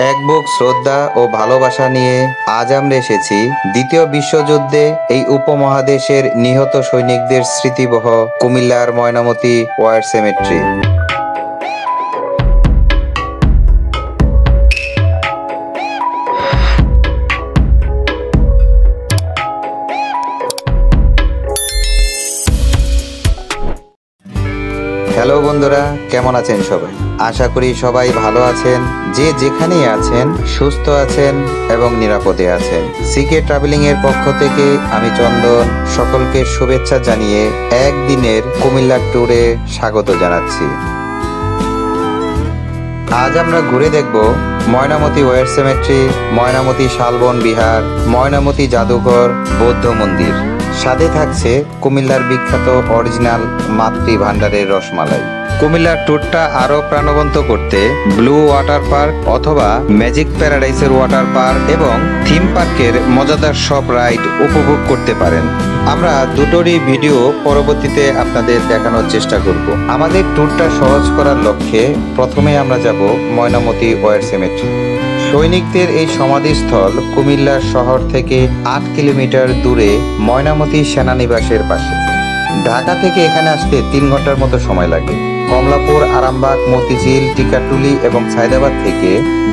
এক বুক শ্রদ্ধা ও ভালোবাসা নিয়ে আজ আমরা এসেছি দ্বিতীয় বিশ্বযুদ্ধে এই উপমহাদেশের নিহত সৈনিকদের স্মৃতিবহ কুমিল্লার ময়নামতি ওয়ার সেমেট্রি। হ্যালো বন্ধুরা, কেমন আছেন সবাই? আশা করি সবাই ভালো আছেন, যে যেখানেই আছেন সুস্থ আছেন এবং নিরাপদে আছেন। সিকে ট্রাভেলিং এর পক্ষ থেকে আমি চন্দন সকলকে শুভেচ্ছা জানিয়ে একদিনের কুমিল্লা ট্যুরে স্বাগত জানাচ্ছি। আজ আমরা ঘুরে দেখব ময়নামতি ওয়ার সেমেট্রি, ময়নামতি শালবন বিহার, ময়নামতি জাদুঘর, বৌদ্ধ মন্দির। সাথে থাকছে কুমিল্লার বিখ্যাত অরিজিনাল মাতৃ ভান্ডারের রসমালাই। কুমিল্লার ট্যুরটা আরো প্রাণবন্ত করতে ব্লু ওয়াটার পার্ক অথবা ম্যাজিক প্যারাডাইসের ওয়াটার পার্ক এবং থিম পার্কের মজাদার সব রাইড উপভোগ করতে পারেন। আমরা দুটোরই ভিডিও পরবর্তীতে আপনাদের দেখানোর চেষ্টা করব। আমাদের ট্যুরটা সহজ করার লক্ষ্যে প্রথমে আমরা যাব ময়নামতি ওয়ার সেমেট্রি। সৈনিকদের এই সমাধিস্থল কুমিল্লা শহর থেকে ৮ কিলোমিটার দূরে ময়নামতি সেনানিবাসের পাশে। ঢাকা থেকে এখানে আসতে ৩ ঘন্টার মতো সময় লাগে। কমলাপুর, আরামবাগ, মতিঝিল, টিকাটুলি এবং সায়দাবাদ থেকে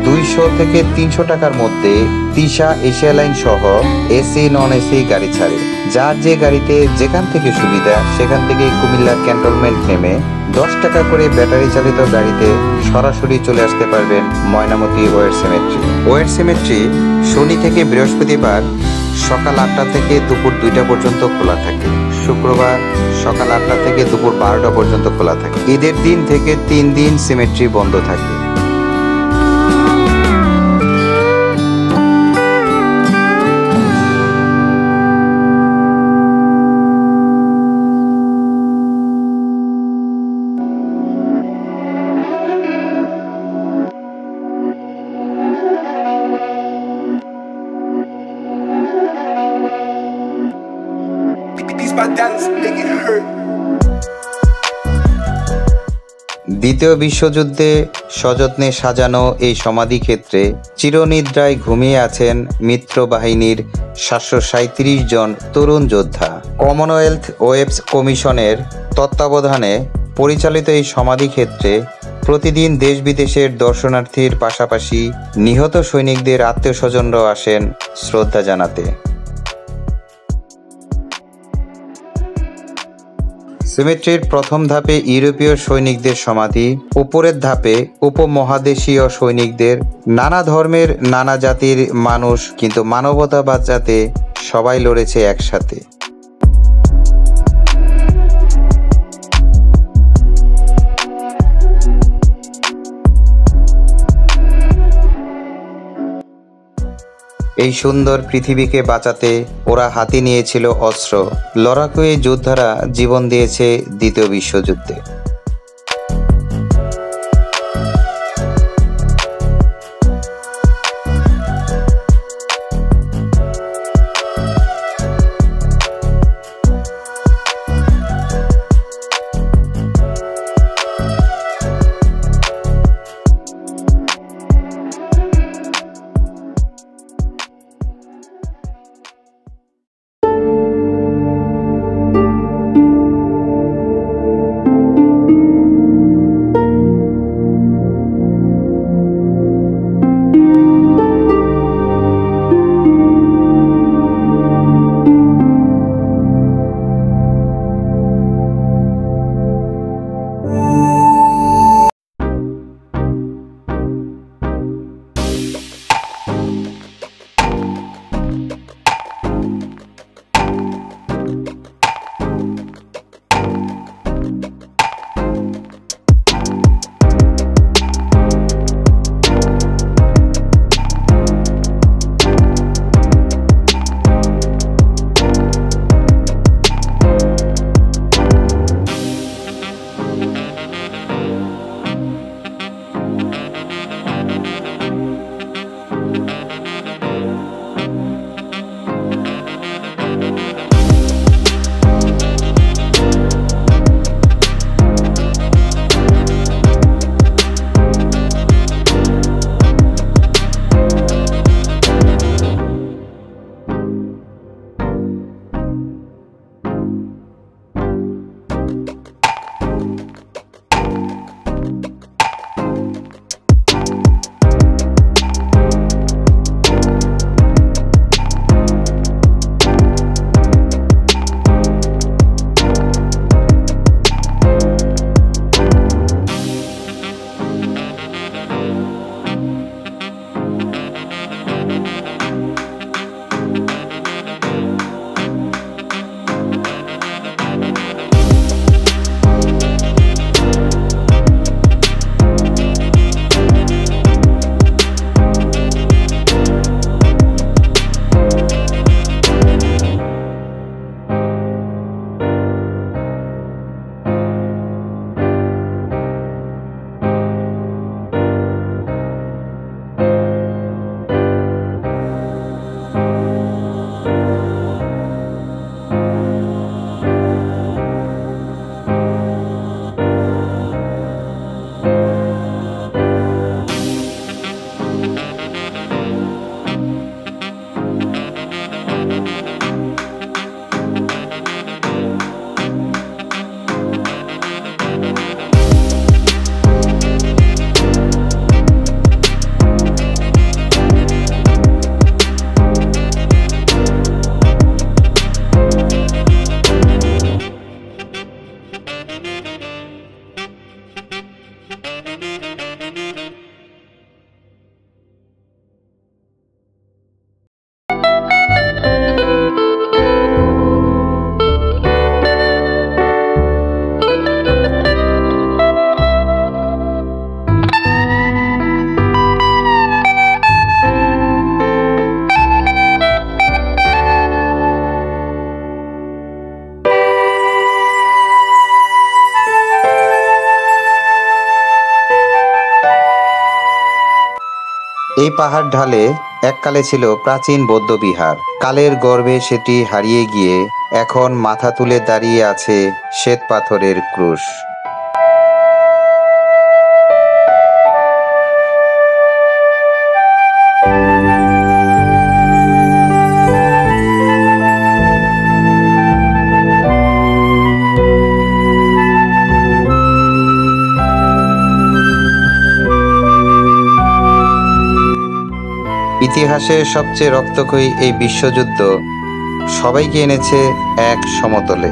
২০০ থেকে ৩০০ টাকার মধ্যে তিশা এশিয়া লাইন সহ এসি নন এসি গাড়ি ছাড়ে। যার যে গাড়িতে যেখান থেকে সুবিধা সেখান থেকে কুমিল্লা ক্যান্টনমেন্ট নেমে ১০ টাকা করে ব্যাটারি চালিত গাড়িতে সরাসরি চলে আসতে পারবেন Mainamati war cemetery. War cemetery শনি থেকে বৃহস্পতিবার সকাল ৮টা থেকে দুপুর ২টা পর্যন্ত খোলা থাকে। শুক্রবার সকাল ৮টা থেকে দুপুর ১২টা পর্যন্ত খোলা থাকে। ঈদের দিন থেকে ৩ দিন সেমেট্রি বন্ধ থাকে। দ্বিতীয় বিশ্বযুদ্ধে সযত্নে সাজানো এই সমাধিক্ষেত্রে চিরনিদ্রায় ঘুমিয়ে আছেন মিত্র বাহিনীর ৭৩৭ জন তরুণ যোদ্ধা। কমনওয়েলথ ওয়েবস কমিশনের তত্ত্বাবধানে পরিচালিত এই সমাধিক্ষেত্রে প্রতিদিন দেশ বিদেশের দর্শনার্থীর পাশাপাশি নিহত সৈনিকদের আত্মীয়স্বজনরাও আসেন শ্রদ্ধা জানাতে। সেমেট্রির প্রথম ধাপে ইউরোপীয় সৈনিকদের সমাধি, উপরের ধাপে উপমহাদেশীয় সৈনিকদের। নানা ধর্মের নানা জাতির মানুষ, কিন্তু মানবতা বাঁচাতে সবাই লড়েছে একসাথে। এই সুন্দর পৃথিবীকে বাঁচাতে ওরা হাতে নিয়েছিল অস্ত্র। লড়াকু এই যোদ্ধারা জীবন দিয়েছে দ্বিতীয় বিশ্বযুদ্ধে। এই পাহাড় ঢালে এককালে ছিল প্রাচীন বৌদ্ধ বিহার। কালের গর্ভে সেটি হারিয়ে গিয়ে এখন মাথা তুলে দাঁড়িয়ে আছে শ্বেত পাথরের ক্রুশ। ইতিহাসের সবচেয়ে রক্তক্ষয়ী এই বিশ্বযুদ্ধ সবাইকে এনেছে এক সমতলে।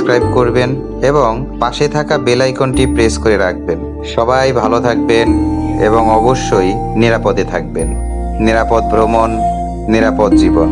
সাবস্ক্রাইব করবেন এবং পাশে থাকা বেল আইকনটি প্রেস করে রাখবেন। সবাই ভালো থাকবেন এবং অবশ্যই নিরাপদে থাকবেন। নিরাপদ ভ্রমণ, নিরাপদ জীবন।